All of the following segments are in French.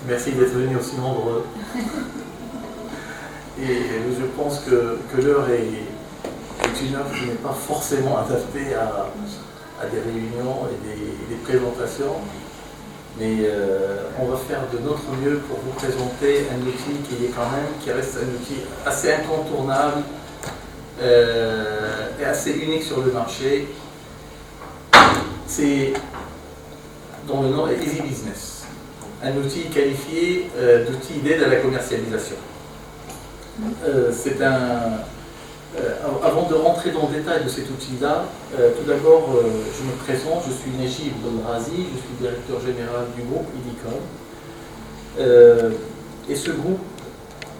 Merci d'être venu aussi nombreux. Et je pense que l'heure est une heure qui n'est pas forcément adaptée à des réunions et des présentations. Mais on va faire de notre mieux pour vous présenter un outil qui reste un outil assez incontournable et assez unique sur le marché. C'est, dont le nom est Easy Business, un outil qualifié d'outil d'aide à la commercialisation. Avant de rentrer dans le détail de cet outil-là, tout d'abord, je me présente, je suis Najib Belrazi, je suis directeur général du groupe Idicom. Et ce groupe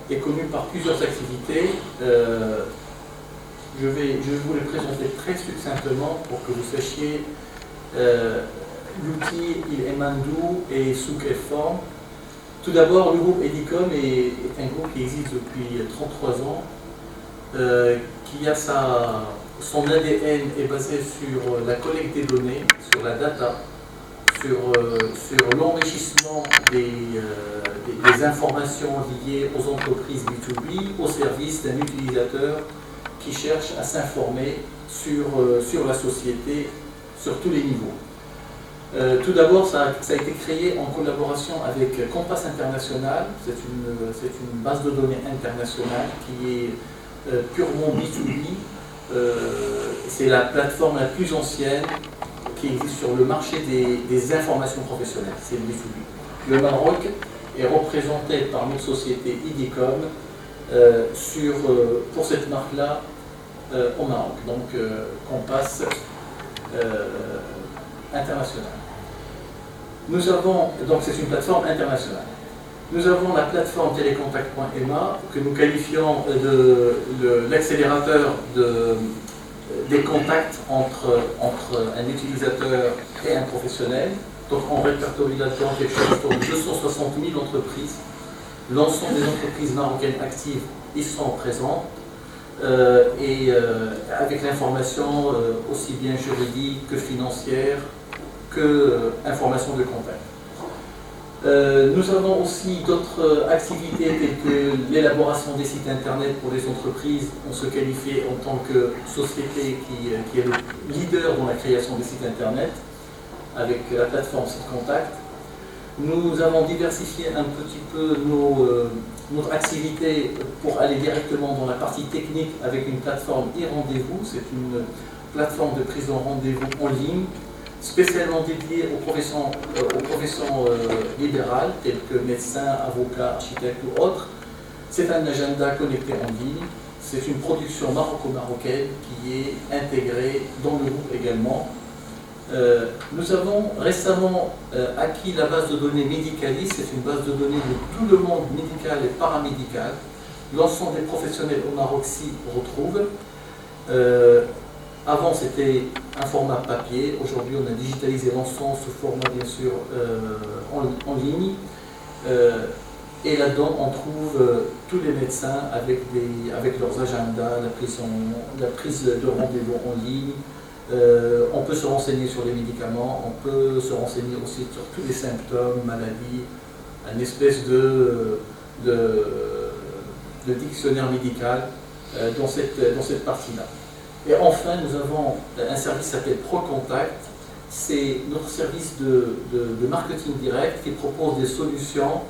est connu par plusieurs activités. Je vais vous les présenter très succinctement pour que vous sachiez l'outil, il émane d'où et sous quelle forme. Tout d'abord, le groupe Idicom est un groupe qui existe depuis 33 ans, qui a son ADN est basé sur la collecte des données, sur la data, sur l'enrichissement des informations liées aux entreprises B2B, au service d'un utilisateur qui cherche à s'informer sur la société, sur tous les niveaux. Tout d'abord, ça a été créé en collaboration avec Compass International. C'est une base de données internationale qui est purement B2B. C'est la plateforme la plus ancienne qui existe sur le marché des informations professionnelles. C'est le B2B. Le Maroc est représenté par notre société Idicom pour cette marque-là au Maroc. Donc Compass International. Donc c'est une plateforme internationale. Nous avons la plateforme télécontact.ema que nous qualifions de l'accélérateur des contacts entre un utilisateur et un professionnel. Donc on répertorie là-dedans quelque chose comme 260 000 entreprises. L'ensemble des entreprises marocaines actives y sont présentes. Et avec l'information aussi bien juridique que financière que information de contact. Nous avons aussi d'autres activités telles que l'élaboration des sites internet pour les entreprises. On se qualifie en tant que société qui est le leader dans la création des sites internet avec la plateforme Site Contact. Nous avons diversifié un petit peu notre activité pour aller directement dans la partie technique avec une plateforme e-rendez-vous. C'est une plateforme de prise en rendez-vous en ligne, spécialement dédiée aux professions libérales, telles que médecins, avocats, architectes ou autres. C'est un agenda connecté en ligne. C'est une production maroco-marocaine qui est intégrée dans le groupe également. Nous avons récemment acquis la base de données Medicalis. C'est une base de données de tout le monde médical et paramédical. L'ensemble des professionnels au Maroc s'y retrouvent. Avant c'était un format papier, aujourd'hui on a digitalisé l'ensemble sous format bien sûr en ligne. Et là-dedans on trouve tous les médecins avec leurs agendas, la prise de rendez-vous en ligne. On peut se renseigner sur les médicaments, on peut se renseigner aussi sur tous les symptômes, maladies, une espèce de dictionnaire médical dans cette partie-là. Et enfin, nous avons un service qui s'appelle ProContact. C'est notre service de marketing direct qui propose des solutions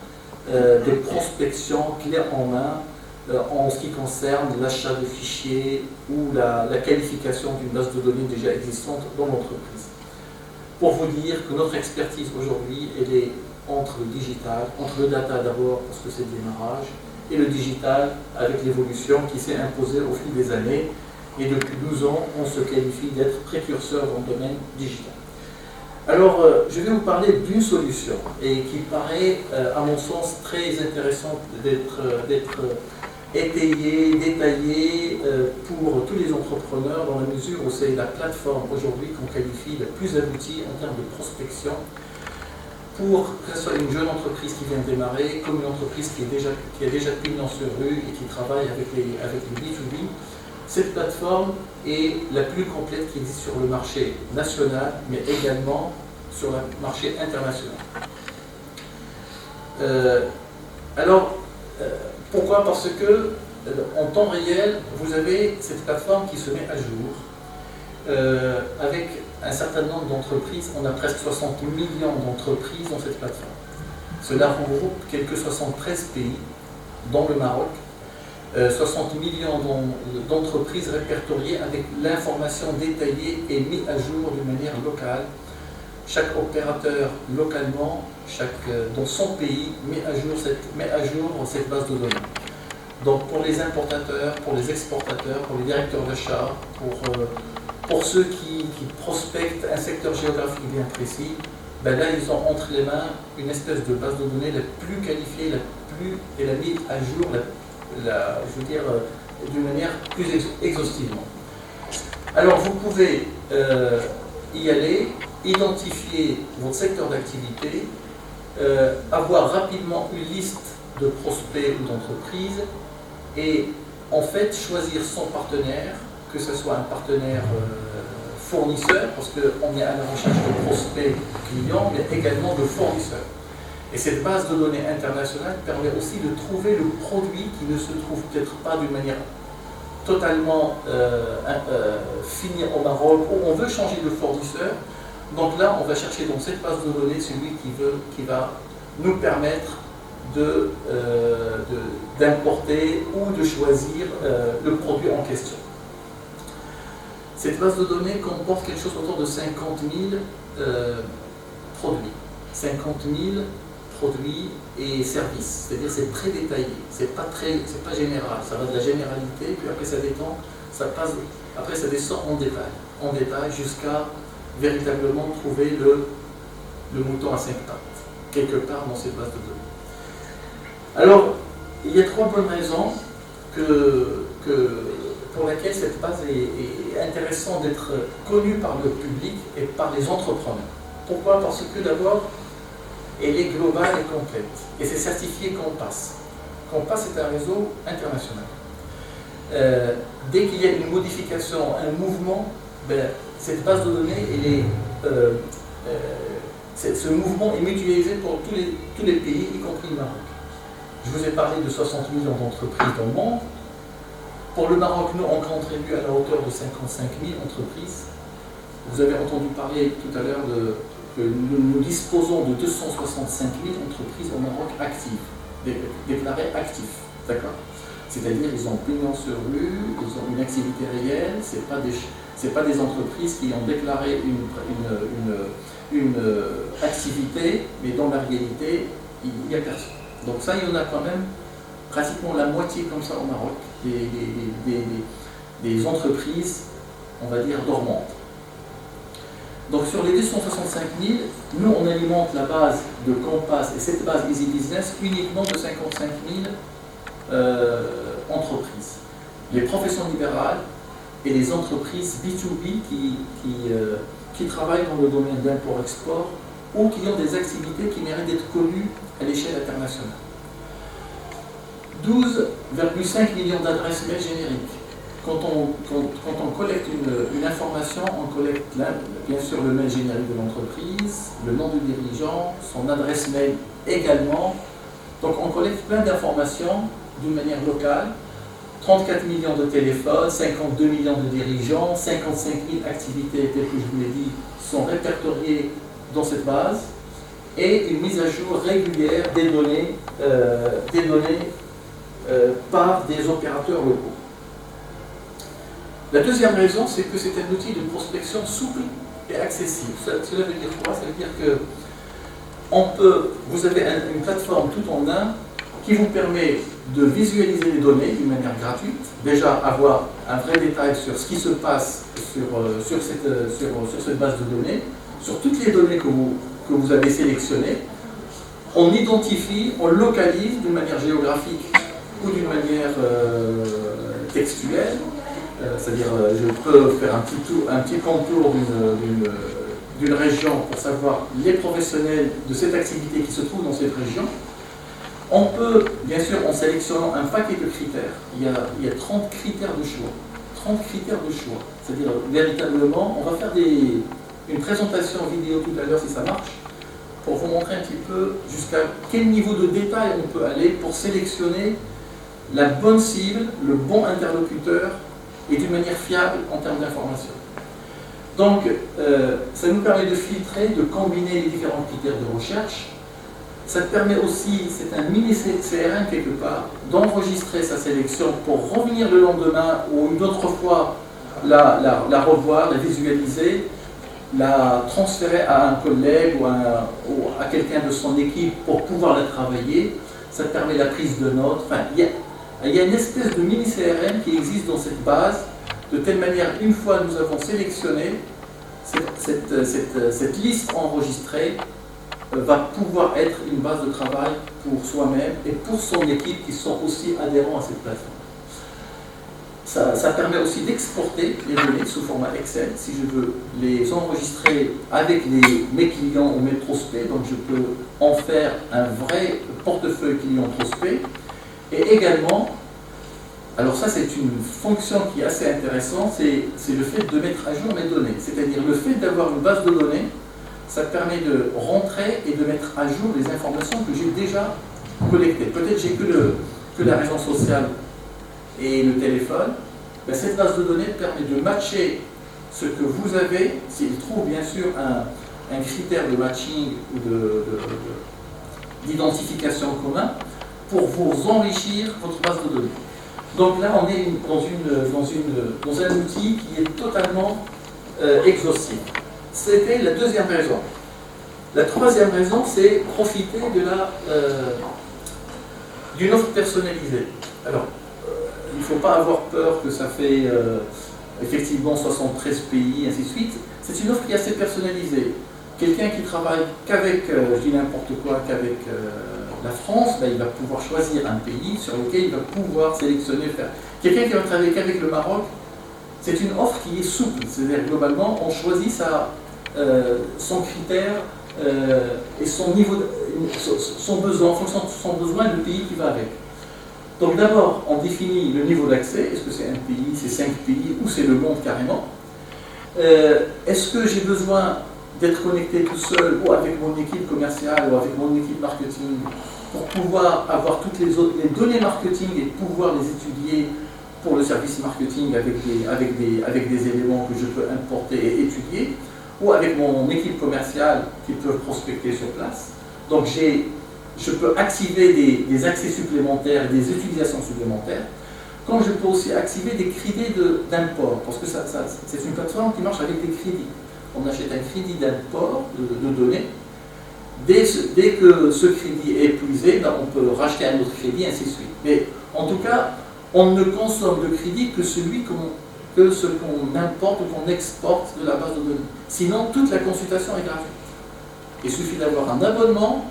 de prospection clés en main en ce qui concerne l'achat de fichiers ou la qualification d'une base de données déjà existante dans l'entreprise. Pour vous dire que notre expertise aujourd'hui, elle est entre le digital, entre le data d'abord parce que c'est le démarrage, et le digital avec l'évolution qui s'est imposée au fil des années. Et depuis 12 ans, on se qualifie d'être précurseur dans le domaine digital. Alors, je vais vous parler d'une solution et qui paraît, à mon sens, très intéressante d'être étayée, détaillée pour tous les entrepreneurs dans la mesure où c'est la plateforme aujourd'hui qu'on qualifie la plus aboutie en termes de prospection pour que ce soit une jeune entreprise qui vient de démarrer, comme une entreprise qui a déjà pignon sur rue et qui travaille avec les B2B. Cette plateforme est la plus complète qui existe sur le marché national, mais également sur le marché international. Alors, pourquoi? Parce que en temps réel, vous avez cette plateforme qui se met à jour avec un certain nombre d'entreprises. On a presque 60 millions d'entreprises dans cette plateforme. Cela regroupe quelques 73 pays, dont le Maroc. 60 millions d'entreprises répertoriées avec l'information détaillée et mise à jour d'une manière locale. Chaque opérateur localement, dans son pays, met à jour cette base de données. Donc pour les importateurs, pour les exportateurs, pour les directeurs d'achat, pour ceux qui prospectent un secteur géographique bien précis, ben là ils ont entre les mains une espèce de base de données la plus qualifiée, et la mise à jour, je veux dire, d'une manière plus exhaustivement. Alors vous pouvez y aller, identifier votre secteur d'activité, avoir rapidement une liste de prospects ou d'entreprises et en fait choisir son partenaire, que ce soit un partenaire fournisseur, parce qu'on est à la recherche de prospects clients, mais également de fournisseurs. Et cette base de données internationale permet aussi de trouver le produit qui ne se trouve peut-être pas d'une manière totalement finie au Maroc, où on veut changer de fournisseur. Donc là, on va chercher dans cette base de données celui qui va nous permettre d'importer ou de choisir le produit en question. Cette base de données comporte quelque chose autour de 50 000 produits. 50 000 produits et services, c'est-à-dire c'est très détaillé, c'est pas général, ça va de la généralité, puis après ça détend, après ça descend en détail jusqu'à véritablement trouver le mouton à 5 pattes, quelque part dans cette base de données. Alors, il y a 3 bonnes raisons pour lesquelles cette base est intéressante d'être connue par le public et par les entrepreneurs. Pourquoi? Parce que d'abord, elle est globale et complète, et c'est certifié Compass. Compass est un réseau international. Dès qu'il y a une modification, un mouvement, cette base de données, ce mouvement est mutualisé pour tous les pays, y compris le Maroc. Je vous ai parlé de 60 millions d'entreprises dans le monde. Pour le Maroc, nous, on contribue à la hauteur de 55 000 entreprises. Vous avez entendu parler tout à l'heure que nous disposons de 265 000 entreprises au Maroc actives, déclarées actives. D'accord? C'est-à-dire qu'ils ont pignon sur rue, ils ont une activité réelle, ce n'est pas des entreprises qui ont déclaré une activité, mais dans la réalité, il n'y a personne. Donc ça, il y en a quand même pratiquement la moitié comme ça au Maroc, des entreprises, on va dire, dormantes. Donc sur les 265 000, nous on alimente la base de Compass et cette base Easy Business uniquement de 55 000 entreprises. Les professions libérales et les entreprises B2B qui travaillent dans le domaine d'import-export ou qui ont des activités qui méritent d'être connues à l'échelle internationale. 12,5 millions d'adresses mail génériques. Quand on collecte une information, on collecte bien sûr le mail générique de l'entreprise, le nom du dirigeant, son adresse mail également. Donc on collecte plein d'informations d'une manière locale. 34 millions de téléphones, 52 millions de dirigeants, 55 000 activités, telles que je vous l'ai dit, sont répertoriées dans cette base et une mise à jour régulière des données par des opérateurs locaux. La deuxième raison, c'est que c'est un outil de prospection souple et accessible. Cela veut dire quoi? Ça veut dire que vous avez une plateforme tout en un qui vous permet de visualiser les données d'une manière gratuite, déjà avoir un vrai détail sur ce qui se passe sur cette base de données, sur toutes les données que vous avez sélectionnées. On identifie, on localise d'une manière géographique ou d'une manière textuelle. C'est-à-dire, je peux faire un petit contour d'une région pour savoir les professionnels de cette activité qui se trouvent dans cette région. On peut, bien sûr, en sélectionnant un paquet de critères, il y a 30 critères de choix. 30 critères de choix. C'est-à-dire, véritablement, on va faire une présentation vidéo tout à l'heure si ça marche, pour vous montrer un petit peu jusqu'à quel niveau de détail on peut aller pour sélectionner la bonne cible, le bon interlocuteur et d'une manière fiable en termes d'information. Donc, ça nous permet de filtrer, de combiner les différents critères de recherche. Ça permet aussi, c'est un mini CRM quelque part, d'enregistrer sa sélection pour revenir le lendemain ou une autre fois la revoir, la visualiser, la transférer à un collègue ou à quelqu'un de son équipe pour pouvoir la travailler. Ça permet la prise de notes. Enfin, il y a une espèce de mini CRM qui existe dans cette base, de telle manière, une fois nous avons sélectionné, cette liste enregistrée va pouvoir être une base de travail pour soi-même et pour son équipe qui sont aussi adhérents à cette plateforme. Ça permet aussi d'exporter les données sous format Excel, si je veux les enregistrer avec mes clients ou mes prospects, donc je peux en faire un vrai portefeuille client-prospect. Et également, alors ça c'est une fonction qui est assez intéressante, c'est le fait de mettre à jour mes données. C'est-à-dire le fait d'avoir une base de données, ça permet de rentrer et de mettre à jour les informations que j'ai déjà collectées. Peut-être j'ai que la raison sociale et le téléphone. Ben, cette base de données permet de matcher ce que vous avez, s'il trouve bien sûr un critère de matching ou d'identification commun, pour vous enrichir votre base de données. Donc là, on est dans un outil qui est totalement exhaustif. C'était la deuxième raison. La troisième raison, c'est profiter d'une offre personnalisée. Alors, il ne faut pas avoir peur que ça fait effectivement 73 pays, ainsi de suite. C'est une offre qui est assez personnalisée. Quelqu'un qui travaille qu'avec, je dis n'importe quoi, qu'avec la France, ben, il va pouvoir choisir un pays sur lequel il va pouvoir sélectionner, faire. Quelqu'un qui va travailler qu'avec le Maroc, c'est une offre qui est souple. C'est-à-dire globalement, on choisit son critère et son niveau, son besoin, en fonction de son besoin, le pays qui va avec. Donc d'abord, on définit le niveau d'accès. Est-ce que c'est un pays, c'est 5 pays ou c'est le monde carrément? Est-ce que j'ai besoin d'être connecté tout seul ou avec mon équipe commerciale ou avec mon équipe marketing pour pouvoir avoir toutes les données marketing et pouvoir les étudier pour le service marketing avec des éléments que je peux importer et étudier, ou avec mon équipe commerciale qui peut prospecter sur place. Donc je peux activer des accès supplémentaires, des utilisations supplémentaires, comme je peux aussi activer des crédits d'import, parce que c'est une plateforme qui marche avec des crédits. On achète un crédit d'import de données. Dès que ce crédit est épuisé, ben on peut racheter un autre crédit, ainsi de suite. Mais en tout cas, on ne consomme de crédit que ce qu'on importe ou qu'on exporte de la base de données. Sinon, toute la consultation est gratuite. Il suffit d'avoir un abonnement,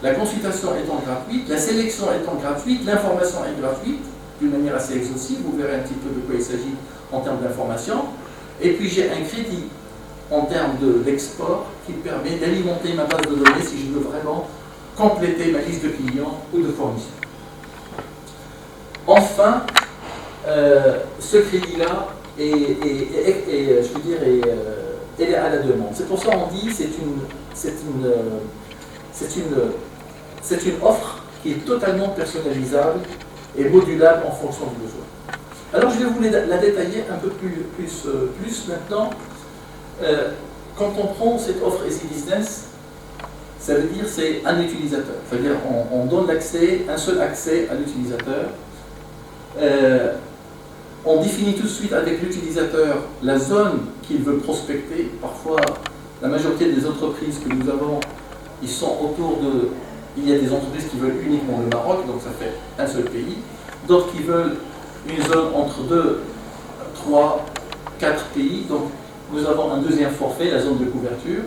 la consultation étant gratuite, la sélection étant gratuite, l'information est gratuite, d'une manière assez exhaustive, vous verrez un petit peu de quoi il s'agit en termes d'information. Et puis j'ai un crédit en termes d'export qui permet d'alimenter ma base de données si je veux vraiment compléter ma liste de clients ou de fournisseurs. Enfin, ce crédit-là est à la demande. C'est pour ça qu'on dit que c'est une offre qui est totalement personnalisable et modulable en fonction du besoin. Alors je vais vous la détailler un peu plus maintenant. Quand on prend cette offre Easy Business, ça veut dire c'est un utilisateur. C'est-à-dire on donne un seul accès à l'utilisateur. On définit tout de suite avec l'utilisateur la zone qu'il veut prospecter. Parfois, la majorité des entreprises que nous avons, ils sont autour de... Il y a des entreprises qui veulent uniquement le Maroc, donc ça fait un seul pays. D'autres qui veulent une zone entre 2, 3, 4 pays. Donc nous avons un deuxième forfait, la zone de couverture.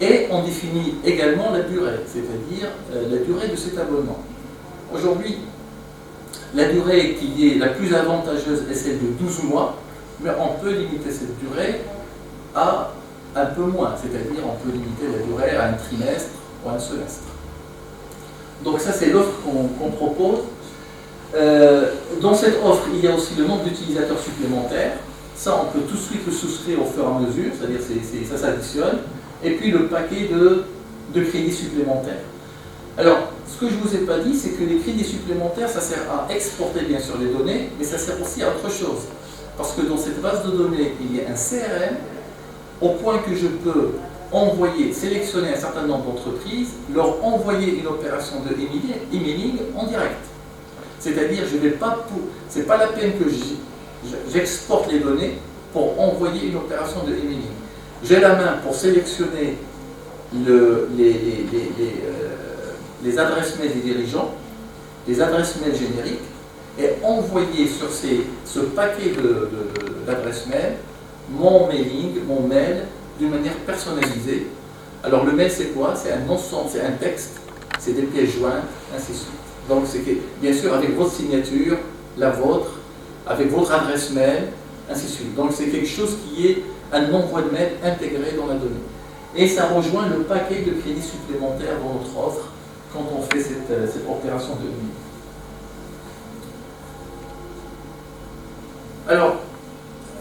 Et on définit également la durée, c'est-à-dire la durée de cet abonnement. Aujourd'hui, la durée qui est la plus avantageuse est celle de 12 mois, mais on peut limiter cette durée à un peu moins, c'est-à-dire on peut limiter la durée à un trimestre ou un semestre. Donc ça c'est l'offre qu'on propose. Dans cette offre, il y a aussi le nombre d'utilisateurs supplémentaires. Ça, on peut tout de suite le souscrire au fur et à mesure, c'est-à-dire ça s'additionne. et puis le paquet de crédits supplémentaires. Alors, ce que je ne vous ai pas dit, c'est que les crédits supplémentaires, ça sert à exporter bien sûr les données, mais ça sert aussi à autre chose. Parce que dans cette base de données, il y a un CRM, au point que je peux envoyer, sélectionner un certain nombre d'entreprises, leur envoyer une opération de emailing en direct. C'est-à-dire, je vais pas c'est pas la peine que j'exporte les données pour envoyer une opération de emailing. J'ai la main pour sélectionner les adresses mail des dirigeants, les adresses mail génériques, et envoyer sur ce paquet d'adresses mail mon mailing, mon mail, d'une manière personnalisée. Alors le mail c'est quoi? C'est un ensemble, c'est un texte, c'est des pièces jointes, ainsi de suite. Donc c'est bien sûr avec votre signature, la vôtre, avec votre adresse mail, ainsi de suite. Donc c'est quelque chose qui est un envoi de mail intégré dans la donnée. Et ça rejoint le paquet de crédits supplémentaires dans notre offre quand on fait cette opération de nuit. Alors,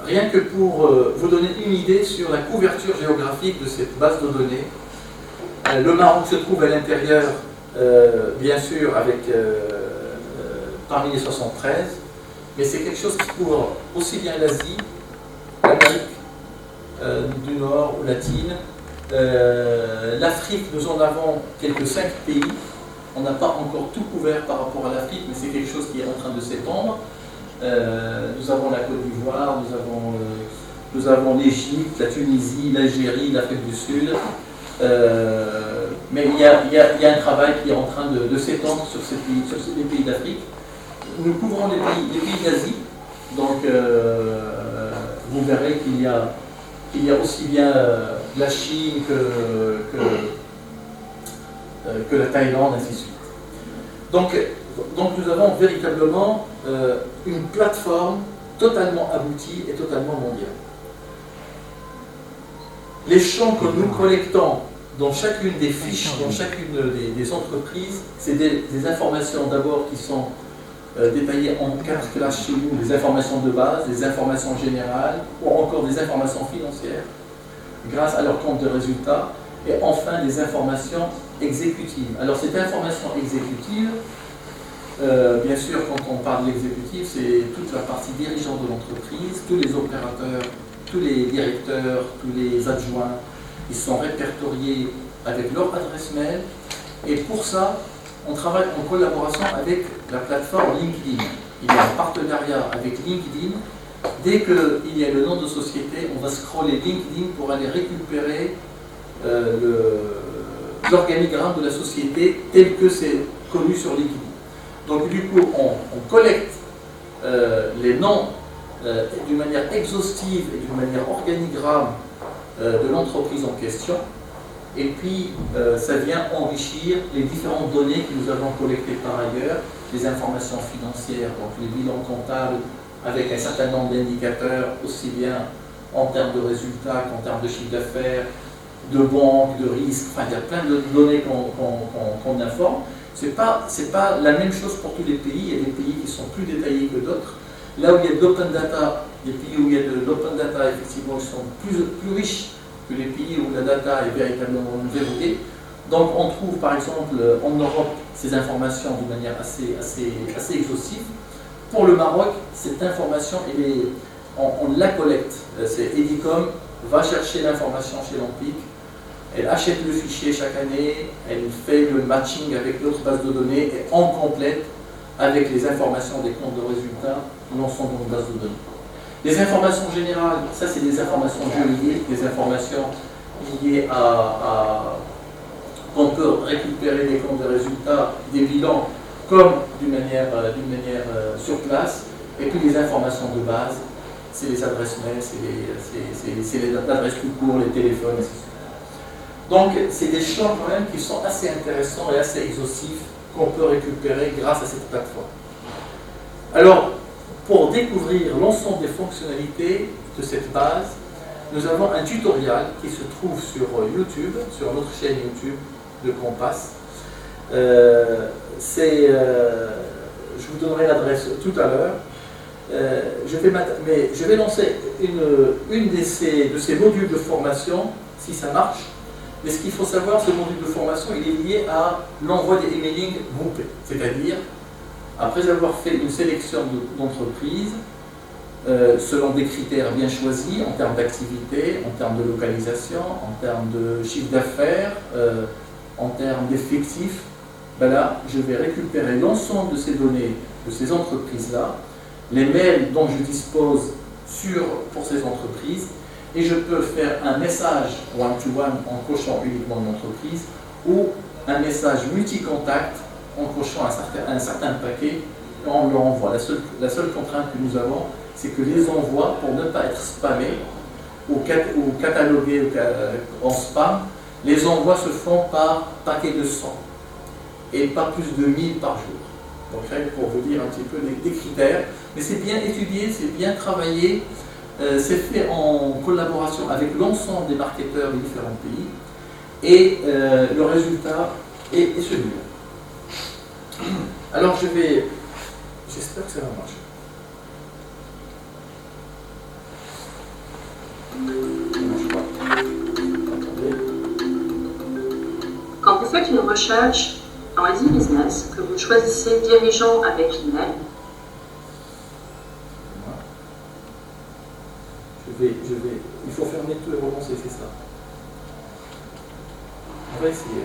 rien que pour vous donner une idée sur la couverture géographique de cette base de données, le Maroc se trouve à l'intérieur, bien sûr, parmi les 73, mais c'est quelque chose qui couvre aussi bien l'Asie, l'Amérique du Nord ou latine, l'Afrique, nous en avons quelques 5 pays. On n'a pas encore tout couvert par rapport à l'Afrique, mais c'est quelque chose qui est en train de s'étendre. Nous avons la Côte d'Ivoire, nous avons l'Égypte, la Tunisie, l'Algérie, l'Afrique du Sud. Mais il y a un travail qui est en train de s'étendre sur les pays d'Afrique. Nous couvrons les pays d'Asie, donc vous verrez qu'il y a aussi bien la Chine que la Thaïlande, ainsi de suite. Donc nous avons véritablement une plateforme totalement aboutie et totalement mondiale. Les champs que nous collectons dans chacune des fiches, dans chacune des entreprises, c'est des informations d'abord qui sont détaillées en 4 classes chez nous, des informations de base, des informations générales, ou encore des informations financières, grâce à leur compte de résultats, et enfin des informations exécutives. Alors cette information exécutive, bien sûr, quand on parle de l'exécutif, c'est toute la partie dirigeante de l'entreprise, tous les opérateurs, tous les directeurs, tous les adjoints, ils sont répertoriés avec leur adresse mail. Et pour ça, on travaille en collaboration avec la plateforme LinkedIn. Il y a un partenariat avec LinkedIn. Dès qu'il y a le nom de société, on va scroller LinkedIn pour aller récupérer l'organigramme de la société tel que c'est connu sur LinkedIn. Donc du coup, on collecte les noms d'une manière exhaustive et d'une manière organigramme de l'entreprise en question, et puis ça vient enrichir les différentes données que nous avons collectées par ailleurs, les informations financières, donc les bilans comptables avec un certain nombre d'indicateurs, aussi bien en termes de résultats qu'en termes de chiffre d'affaires, de banque, de risque, enfin il y a plein de données qu'on informe. C'est pas la même chose pour tous les pays. Il y a des pays qui sont plus détaillés que d'autres. Là où il y a de l'open data, les pays où il y a de l'open data, effectivement, ils sont plus riches que les pays où la data est véritablement verrouillée. Donc on trouve par exemple en Europe ces informations d'une manière assez exhaustive. Pour le Maroc, cette information, on la collecte. C'est Edicom va chercher l'information chez l'Ampic. Elle achète le fichier chaque année, elle fait le matching avec l'autre base de données et on complète avec les informations des comptes de résultats l'ensemble de nos bases de données. Les informations générales, ça c'est des informations juridiques, des informations liées qu'on peut récupérer des comptes de résultats, des bilans, comme d'une manière sur place, et puis les informations de base, c'est les adresses mail, c'est les adresses tout court, les téléphones, etc. Donc, c'est des champs quand même qui sont assez intéressants et assez exhaustifs qu'on peut récupérer grâce à cette plateforme. Alors, pour découvrir l'ensemble des fonctionnalités de cette base, nous avons un tutoriel qui se trouve sur YouTube, sur notre chaîne YouTube de Compass. Je vous donnerai l'adresse tout à l'heure. Je vais lancer une de ces modules de formation, si ça marche. Mais ce qu'il faut savoir, ce module de formation, il est lié à l'envoi des emailing groupés. C'est-à-dire, après avoir fait une sélection d'entreprises, selon des critères bien choisis en termes d'activité, en termes de localisation, en termes de chiffre d'affaires, en termes d'effectifs, ben là, je vais récupérer l'ensemble de ces données de ces entreprises-là, les mails dont je dispose pour ces entreprises, et je peux faire un message one-to-one en cochant uniquement une entreprise ou un message multi-contact en cochant un certain paquet et on le renvoie. La seule contrainte que nous avons, c'est que les envois, pour ne pas être spammés ou catalogués en spam, les envois se font par paquet de 100 et pas plus de 1000 par jour. Donc, rien pour vous dire un petit peu des critères, mais c'est bien étudié, c'est bien travaillé, c'est fait en collaboration avec l'ensemble des marketeurs des différents pays, et le résultat est celui-là. Alors, j'espère que ça va marcher. Ça ne marche pas. Attendez. Quand vous faites une recherche dans Easy Business, que vous choisissez dirigeant avec email, il faut fermer tout et relancer, c'est ça. On va essayer.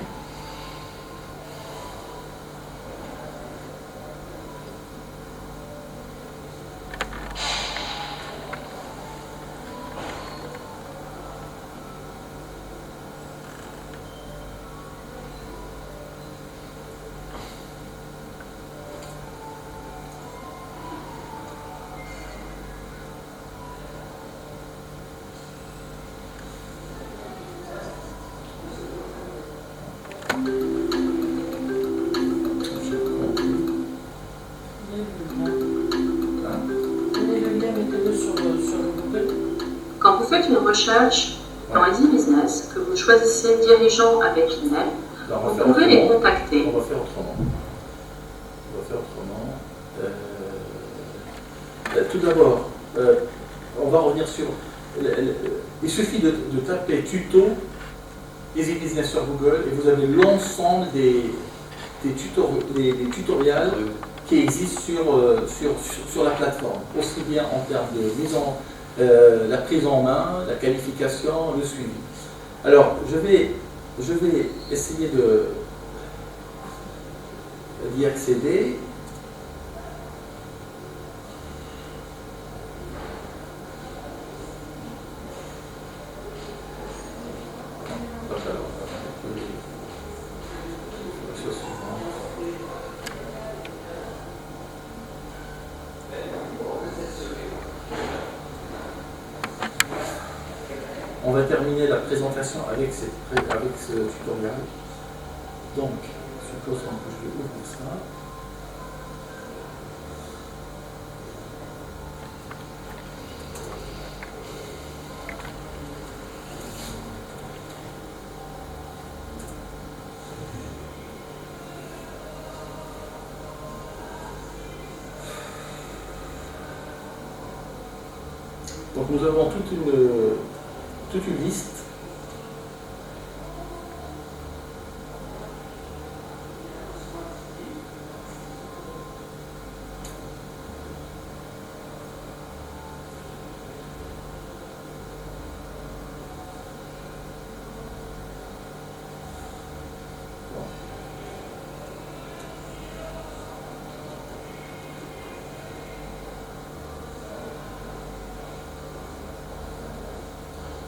quand vous faites une recherche dans Easy Business, que vous choisissez dirigeant avec email, vous pouvez les contacter. On va faire autrement. Tout d'abord, on va revenir sur... il suffit de taper tuto Easy Business sur Google et vous avez l'ensemble des tutoriels qui existent sur la plateforme, aussi bien en termes de la prise en main, la qualification, le suivi. Alors, je vais essayer d'y accéder. On va terminer la présentation avec ce tutoriel. Donc, suppose que je vais ouvrir ça. Donc nous avons toute une liste.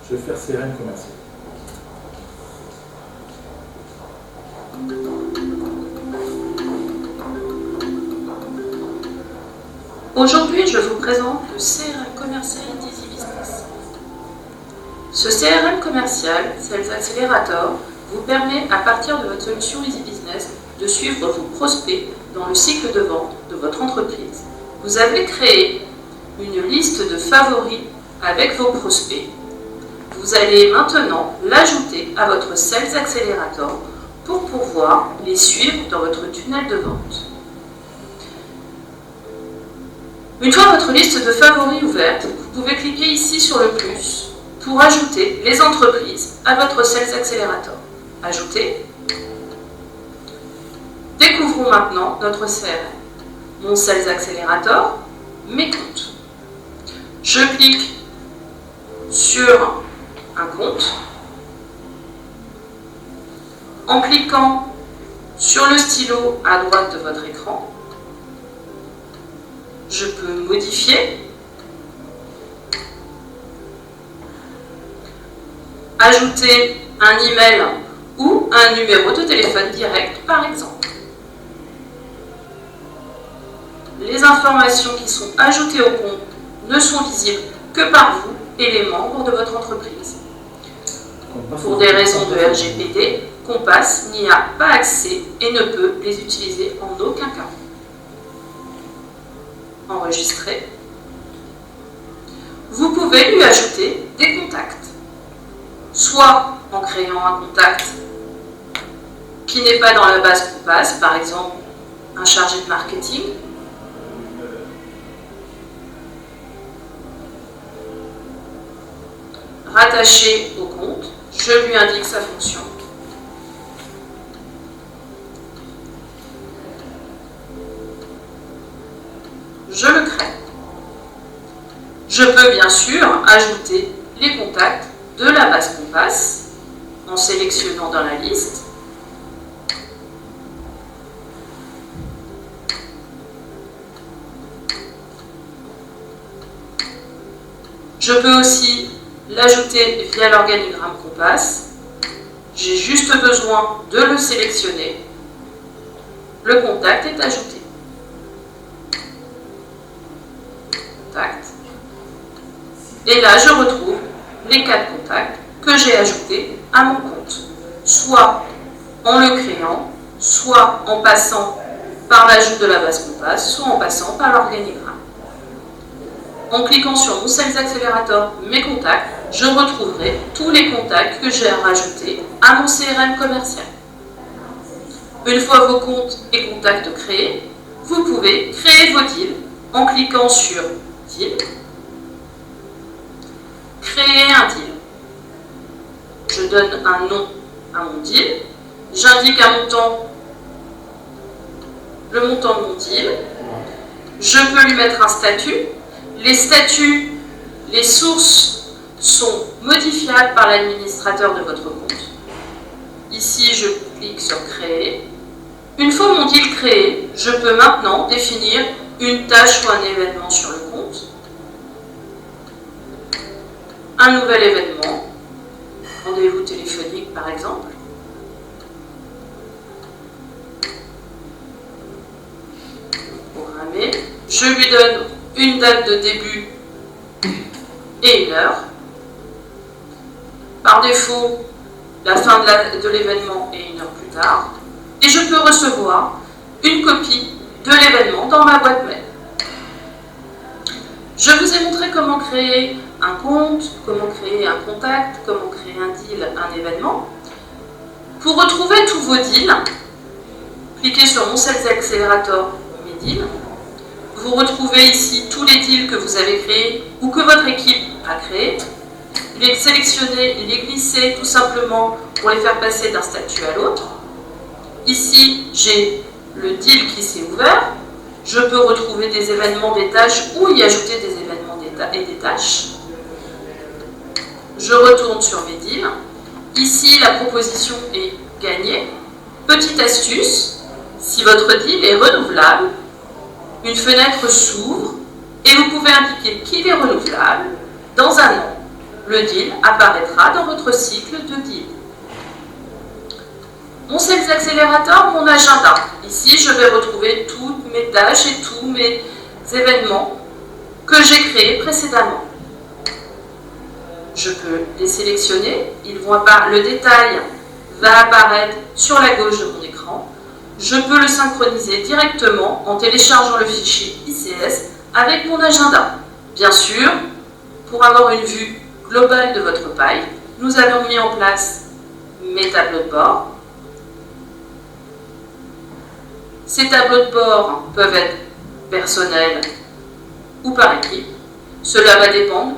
Je vais faire CRM commercial. Aujourd'hui, je vous présente le CRM commercial d'Easy Business. Ce CRM commercial, Sales Accelerator, vous permet, à partir de votre solution Easy Business, de suivre vos prospects dans le cycle de vente de votre entreprise. Vous avez créé une liste de favoris avec vos prospects. Vous allez maintenant l'ajouter à votre Sales Accelerator pour pouvoir les suivre dans votre tunnel de vente. Une fois votre liste de favoris ouverte, vous pouvez cliquer ici sur le plus pour ajouter les entreprises à votre Sales Accelerator. Ajouter. Découvrons maintenant notre CRM. Mon Sales Accelerator, mes comptes. Je clique sur un compte. En cliquant sur le stylo à droite de votre écran, je peux modifier, ajouter un email ou un numéro de téléphone direct par exemple. Les informations qui sont ajoutées au compte ne sont visibles que par vous et les membres de votre entreprise. Pour des raisons de RGPD, Compass n'y a pas accès et ne peut les utiliser en aucun cas. Enregistrer. Vous pouvez lui ajouter des contacts, soit en créant un contact qui n'est pas dans la base Compass, par exemple un chargé de marketing, rattaché au compte, je lui indique sa fonction. Je le crée. Je peux bien sûr ajouter les contacts de la base Compass en sélectionnant dans la liste. Je peux aussi l'ajouter via l'organigramme Compass. J'ai juste besoin de le sélectionner. Le contact est ajouté. Contact. Et là, je retrouve les 4 contacts que j'ai ajoutés à mon compte, soit en le créant, soit en passant par l'ajout de la base Compass, soit en passant par l'organigramme. En cliquant sur mon Sales Accelerator, mes contacts, je retrouverai tous les contacts que j'ai rajoutés à mon CRM commercial. Une fois vos comptes et contacts créés, vous pouvez créer vos deals en cliquant sur Deal, créer un deal. Je donne un nom à mon deal, j'indique un montant, le montant de mon deal, je peux lui mettre un statut. Les statuts, les sources sont modifiables par l'administrateur de votre compte. Ici, je clique sur Créer. Une fois mon deal créé, je peux maintenant définir une tâche ou un événement sur le compte. Un nouvel événement, rendez-vous téléphonique par exemple. Programmer. Je lui donne une date de début et une heure. Par défaut, la fin de l'événement est une heure plus tard. Et je peux recevoir une copie de l'événement dans ma boîte mail. Je vous ai montré comment créer un compte, comment créer un contact, comment créer un deal, un événement. Pour retrouver tous vos deals, cliquez sur mon Sales Accelerator, mes deals. Vous retrouvez ici tous les deals que vous avez créés ou que votre équipe a créés. Les sélectionner, les glisser tout simplement pour les faire passer d'un statut à l'autre. Ici, j'ai le deal qui s'est ouvert. Je peux retrouver des événements, des tâches ou y ajouter des événements et des tâches. Je retourne sur mes deals. Ici, la proposition est gagnée. Petite astuce, si votre deal est renouvelable, une fenêtre s'ouvre et vous pouvez indiquer qu'il est renouvelable. Dans un an, le deal apparaîtra dans votre cycle de deal. Mon Sales Accelerator, mon agenda. Ici, je vais retrouver toutes mes tâches et tous mes événements que j'ai créés précédemment. Je peux les sélectionner. Le détail va apparaître sur la gauche de mon écran. Je peux le synchroniser directement en téléchargeant le fichier ICS avec mon agenda. Bien sûr, pour avoir une vue globale de votre paille, nous avons mis en place mes tableaux de bord. Ces tableaux de bord peuvent être personnels ou par équipe. Cela va dépendre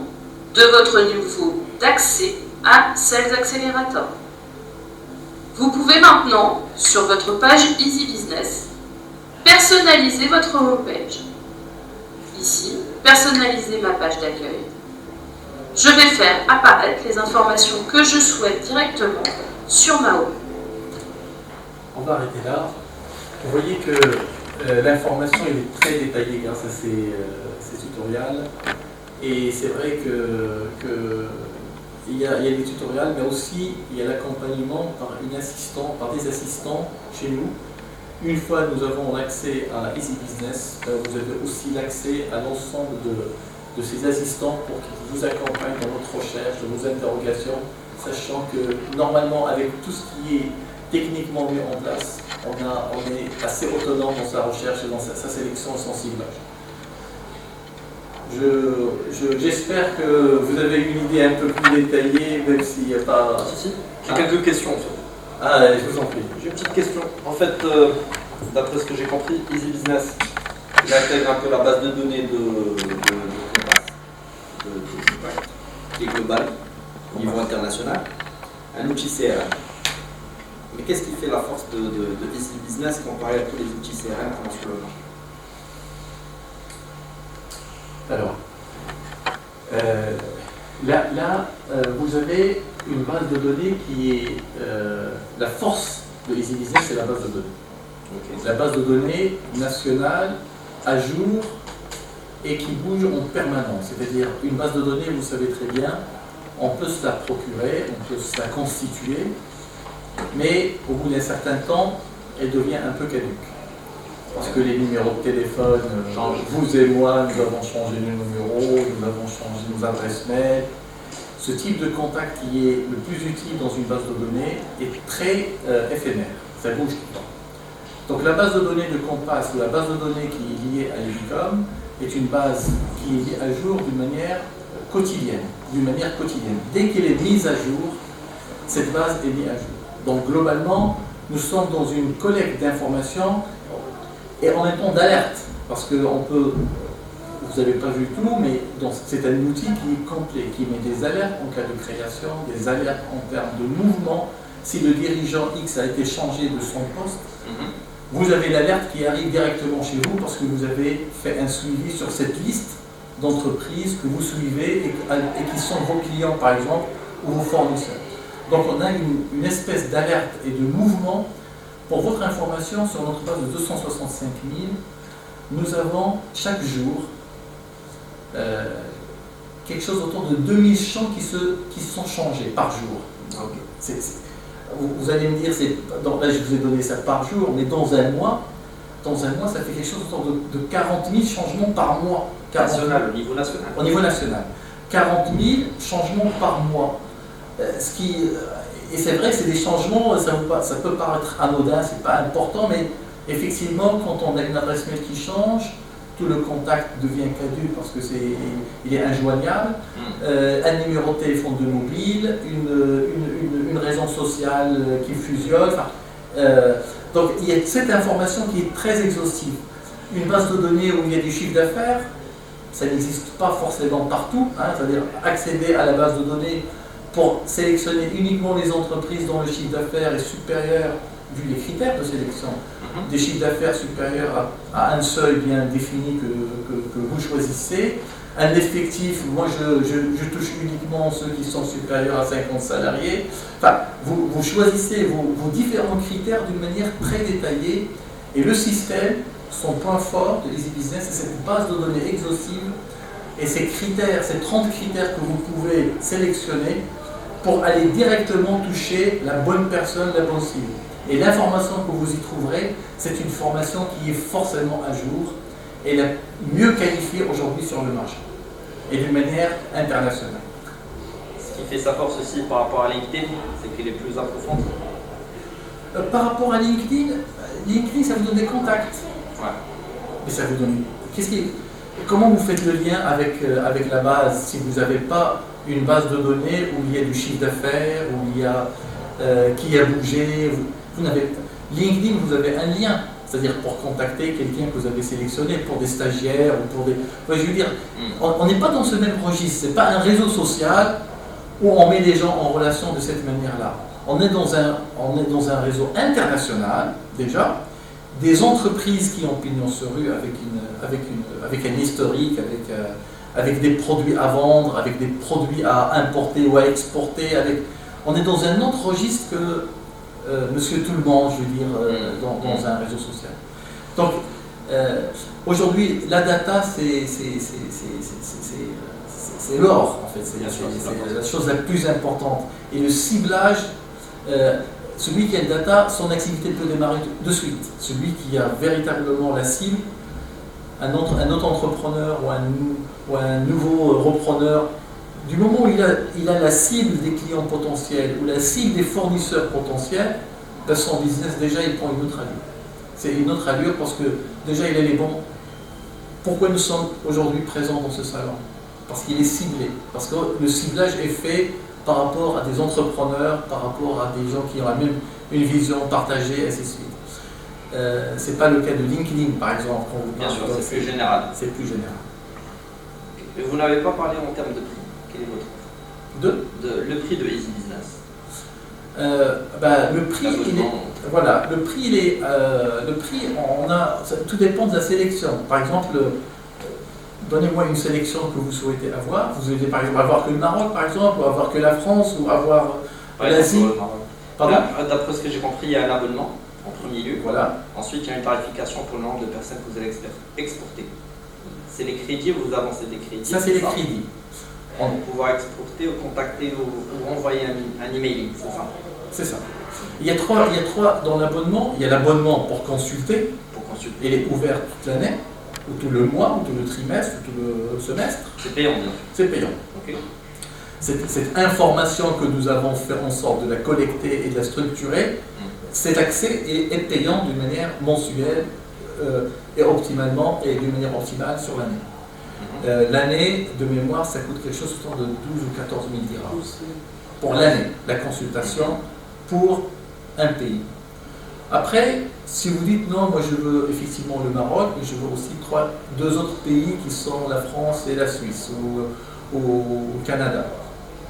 de votre niveau d'accès à Sales Accelerator. Vous pouvez maintenant, sur votre page Easy Business, personnaliser votre homepage. Ici, personnaliser ma page d'accueil. Je vais faire apparaître les informations que je souhaite directement sur ma home. On va arrêter là. Vous voyez que l'information est très détaillée grâce à ces tutoriels. Et c'est vrai qu'il y a des tutoriels, mais aussi il y a l'accompagnement par des assistants chez nous. Une fois nous avons l'accès à Easy Business, vous avez aussi l'accès à l'ensemble de ces assistants pour qu'ils vous accompagnent dans votre recherche, dans vos interrogations, sachant que normalement avec tout ce qui est techniquement mis en place, on est assez autonome dans sa recherche et dans sa sélection et son ciblage. J'espère que vous avez une idée un peu plus détaillée, même s'il n'y a pas... Si, j'ai quelques questions en fait. Ah, je vous en prie. J'ai une petite question. En fait, d'après ce que j'ai compris, Easy Business, il intègre un peu la base de données de Compact, qui est globale, au niveau international, un outil CRM. Mais qu'est-ce qui fait la force de Easy Business comparé à tous les outils CRM qu'on a sur le marché? Alors, là, vous avez une base de données qui est la force de Easy Business, c'est la base de données. Okay. La base de données nationale, à jour et qui bouge en permanence. C'est-à-dire une base de données, vous savez très bien, on peut se la procurer, on peut se la constituer, mais au bout d'un certain temps, elle devient un peu caduque. Parce que les numéros de téléphone changent. Vous et moi, nous avons changé nos numéros, nous avons changé nos adresses mail. Ce type de contact qui est le plus utile dans une base de données est très éphémère. Ça bouge tout le temps. Donc la base de données de Compass ou la base de données qui est liée à l'Unicom est une base qui est mise à jour d'une manière quotidienne. Dès qu'elle est mise à jour, cette base est mise à jour. Donc globalement, nous sommes dans une collecte d'informations et en même temps d'alerte, parce que on peut, vous n'avez pas vu tout, mais c'est un outil qui est complet, qui met des alertes en cas de création, des alertes en termes de mouvement. Si le dirigeant X a été changé de son poste, vous avez l'alerte qui arrive directement chez vous parce que vous avez fait un suivi sur cette liste d'entreprises que vous suivez et qui sont vos clients par exemple ou vos fournisseurs. Donc on a une espèce d'alerte et de mouvement. Pour votre information, sur notre base de 265 000, nous avons chaque jour quelque chose autour de 2000 champs qui sont changés par jour. Okay. Vous allez me dire, là je vous ai donné ça par jour, mais dans un mois, ça fait quelque chose autour de 40 000 changements par mois. Au niveau national. Au niveau national. 40 000 changements par mois. Et c'est vrai que c'est des changements, ça peut paraître anodin, c'est pas important, mais effectivement, quand on a une adresse mail qui change, tout le contact devient caduc parce que il est injoignable. Un numéro de téléphone de mobile, une raison sociale qui fusionne. Donc il y a cette information qui est très exhaustive. Une base de données où il y a du chiffre d'affaires, ça n'existe pas forcément partout. C'est-à-dire accéder à la base de données pour sélectionner uniquement les entreprises dont le chiffre d'affaires est supérieur, vu les critères de sélection, des chiffres d'affaires supérieurs à un seuil bien défini que vous choisissez, un effectif, moi je touche uniquement ceux qui sont supérieurs à 50 salariés, enfin, vous choisissez vos différents critères d'une manière très détaillée, et le système, son point fort de Easy Business, c'est cette base de données exhaustive, et ces critères, ces 30 critères que vous pouvez sélectionner, pour aller directement toucher la bonne personne, la bonne cible. Et l'information que vous y trouverez, c'est une formation qui est forcément à jour et la mieux qualifiée aujourd'hui sur le marché, et d'une manière internationale. Ce qui fait sa force aussi par rapport à LinkedIn, c'est qu'elle est plus approfondie. Par rapport à LinkedIn, ça vous donne des contacts. Ouais. Mais ça vous donne... Comment vous faites le lien avec la base si vous n'avez pas une base de données où il y a du chiffre d'affaires, où il y a qui a bougé. LinkedIn, vous avez un lien, c'est-à-dire pour contacter quelqu'un que vous avez sélectionné, pour des stagiaires ou pour des... Ouais, je veux dire, on n'est pas dans ce même registre, c'est pas un réseau social où on met les gens en relation de cette manière-là. On est dans un réseau international, déjà, des entreprises qui ont pignon sur rue avec un historique, avec des produits à vendre, avec des produits à importer ou à exporter. On est dans un autre registre que Monsieur Tout-le-Monde, je veux dire, dans un réseau social. Donc, aujourd'hui, la data, c'est l'or, en fait. C'est la chose la plus importante. Et le ciblage, celui qui a le data, son activité peut démarrer de suite. Celui qui a véritablement la cible, un autre entrepreneur ou un nouveau repreneur, du moment où il a la cible des clients potentiels ou la cible des fournisseurs potentiels, ben son business, déjà, il prend une autre allure. C'est une autre allure parce que déjà, il est les bons. Pourquoi nous sommes aujourd'hui présents dans ce salon? Parce qu'il est ciblé. Parce que le ciblage est fait par rapport à des entrepreneurs, par rapport à des gens qui ont la même une vision partagée, et ainsi de suite. Ce n'est pas le cas de LinkedIn, par exemple. Bien sûr, c'est plus général. C'est plus général. Mais vous n'avez pas parlé en termes de prix. Quel est votre offre? Le prix de Easy Business. Le prix, tout dépend de la sélection. Par exemple, donnez-moi une sélection que vous souhaitez avoir. Vous souhaitez par exemple avoir que le Maroc, par exemple, ou avoir que la France, ou avoir l'Asie. D'après ce que j'ai compris, il y a un abonnement en premier lieu. Voilà. Ensuite, il y a une tarification pour le nombre de personnes que vous allez exporter. C'est les crédits, vous avancez des crédits. Ça, c'est les crédits. Pour pouvoir exporter ou contacter ou envoyer un emailing, c'est ça? C'est ça. Il y a trois dans l'abonnement. Il y a l'abonnement pour consulter. Il est ouvert toute l'année, ou tout le mois, ou tout le trimestre, ou tout le semestre. C'est payant, bien. C'est payant. Okay. Cette information que nous avons fait en sorte de la collecter et de la structurer, cet accès est payant d'une manière mensuelle et optimalement et d'une manière optimale sur l'année. L'année, de mémoire, ça coûte quelque chose autour de 12 ou 14 000 dirhams. Pour l'année, la consultation pour un pays. Après, si vous dites non, moi je veux effectivement le Maroc, mais je veux aussi deux autres pays qui sont la France et la Suisse, ou au Canada.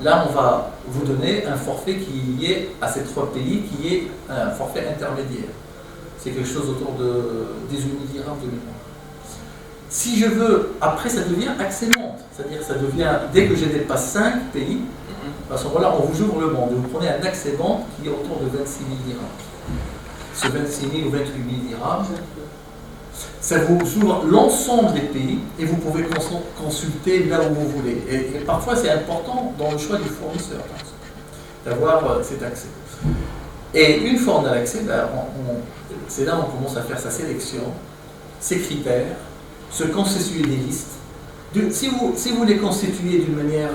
Là, on va vous donner un forfait qui est à ces trois pays, qui est un forfait intermédiaire. C'est quelque chose autour de 18 000 dirhams de mémoire. Si je veux, après ça devient accès monte, c'est-à-dire ça devient, dès que je dépasse 5 pays, à ce moment-là, on vous ouvre le monde. Vous prenez un accès monte qui est autour de 26 000 dirhams. Ce 26 000 ou 28 000 dirhams, ça vous ouvre l'ensemble des pays et vous pouvez consulter là où vous voulez. Et parfois, c'est important dans le choix du fournisseur d'avoir cet accès. Et une fois on a l'accès, c'est là où on commence à faire sa sélection, ses critères, se constituer des listes. Si vous les constituez d'une manière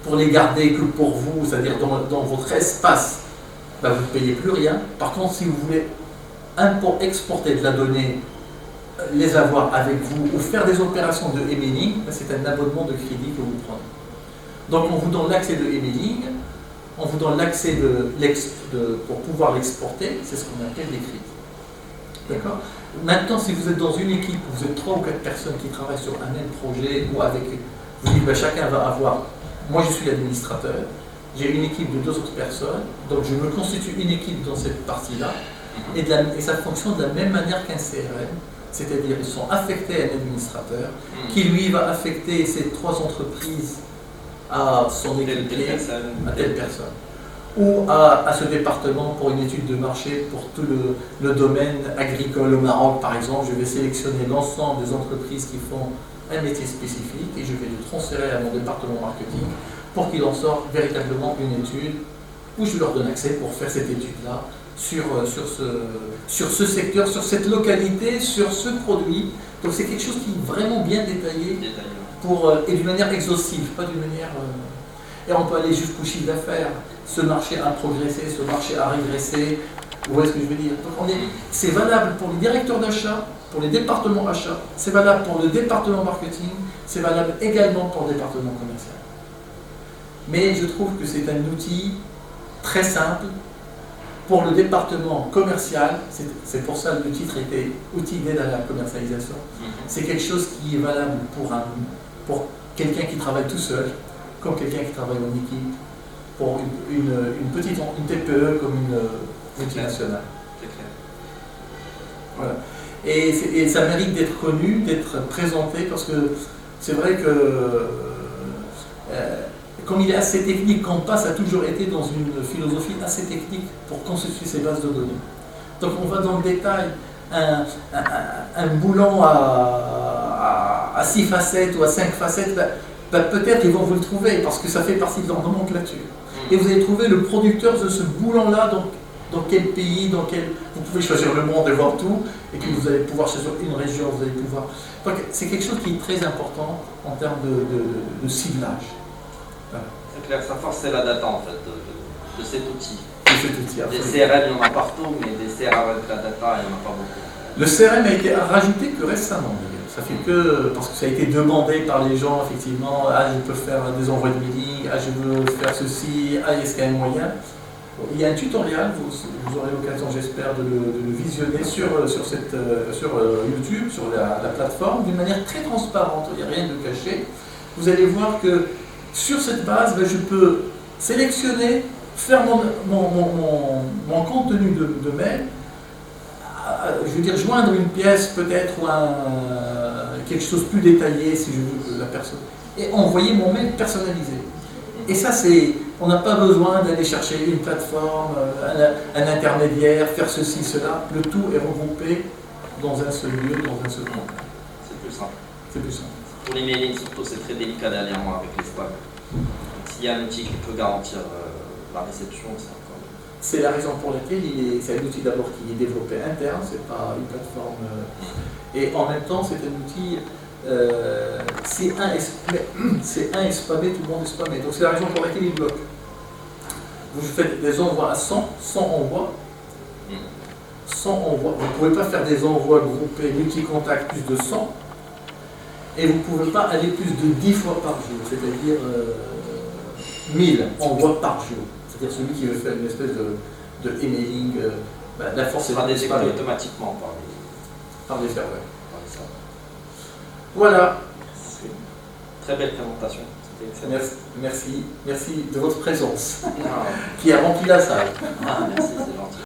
pour les garder que pour vous, c'est-à-dire dans votre espace, vous ne payez plus rien. Par contre, si vous voulez exporter de la donnée, les avoir avec vous ou faire des opérations de emailing, c'est un abonnement de crédit que vous prenez. Donc on vous donne l'accès de emailing, on vous donne l'accès pour pouvoir l'exporter, c'est ce qu'on appelle des crédits. D'accord? Maintenant, si vous êtes dans une équipe, vous êtes 3 ou 4 personnes qui travaillent sur un même projet, ou avec, vous dites, chacun va avoir, moi je suis l'administrateur, j'ai une équipe de 2 autres personnes, donc je me constitue une équipe dans cette partie-là, et ça fonctionne de la même manière qu'un CRM, c'est-à-dire ils sont affectés à un administrateur, qui lui va affecter ces 3 entreprises à son équipe, à telle personne, ou à ce département pour une étude de marché pour tout le domaine agricole au Maroc, par exemple. Je vais sélectionner l'ensemble des entreprises qui font un métier spécifique et je vais le transférer à mon département marketing pour qu'il en sorte véritablement une étude où je leur donne accès pour faire cette étude-là sur ce secteur, sur cette localité, sur ce produit. Donc c'est quelque chose qui est vraiment bien détaillé et d'une manière exhaustive, pas d'une manière... Et on peut aller jusqu'au chiffre d'affaires. Ce marché a progressé, ce marché a régressé. Vous voyez ce que je veux dire? Donc c'est valable pour les directeurs d'achat, pour les départements achats, c'est valable pour le département marketing, c'est valable également pour le département commercial. Mais je trouve que c'est un outil très simple pour le département commercial. C'est pour ça que le titre était outil d'aide à la commercialisation. C'est quelque chose qui est valable pour quelqu'un qui travaille tout seul, comme quelqu'un qui travaille en équipe, pour une TPE comme une multinationale. C'est clair. Voilà. Et ça mérite d'être connu, d'être présenté, parce que c'est vrai que comme il est assez technique, Compass a toujours été dans une philosophie assez technique pour constituer ces bases de données. Donc on va dans le détail, un boulon à 6 facettes ou à 5 facettes, peut-être ils vont vous le trouver parce que ça fait partie de leur nomenclature. Et vous allez trouver le producteur de ce boulon-là, dans quel pays, vous pouvez choisir le monde et voir tout, et puis vous allez pouvoir choisir une région, vous allez pouvoir... Donc c'est quelque chose qui est très important en termes de ciblage. Voilà. C'est clair, sa force c'est la data en fait, de cet outil. Des CRM il y en a partout, mais des CRM avec la data il n'y en a pas beaucoup. Le CRM a été rajouté que récemment. Ça fait que, parce que ça a été demandé par les gens, effectivement, je peux faire des envois de mailing, je veux faire ceci, est-ce qu'il y a un moyen. Il y a un tutoriel, vous aurez l'occasion, j'espère, de le visionner sur YouTube, sur la plateforme, d'une manière très transparente, il n'y a rien de caché. Vous allez voir que sur cette base, je peux sélectionner, faire mon contenu de mail, je veux dire joindre une pièce peut-être ou quelque chose de plus détaillé si je veux que la personne, et envoyer mon mail personnalisé. Et ça on n'a pas besoin d'aller chercher une plateforme, un intermédiaire, faire ceci, cela, le tout est regroupé dans un seul lieu, dans un seul endroit. C'est plus simple. C'est plus simple. Pour les mailings surtout c'est très délicat dernièrement avec les spams. S'il y a un outil qui peut garantir la réception, c'est encore... C'est la raison pour laquelle c'est un outil d'abord qui est développé interne, c'est pas une plateforme. Et en même temps, c'est un outil, c'est un est spammé, tout le monde est spammé. Donc c'est la raison pour laquelle il bloque. Vous faites des envois à 100 envois. 100 envois. Vous ne pouvez pas faire des envois groupés, multi-contacts plus de 100. Et vous ne pouvez pas aller plus de 10 fois par jour, c'est-à-dire 1000 envois par jour. C'est-à-dire celui qui veut faire une espèce de emailing, la force sera détecté automatiquement par les serveurs. Voilà. Très belle présentation. Merci de votre présence qui a rempli la salle. Merci, c'est gentil.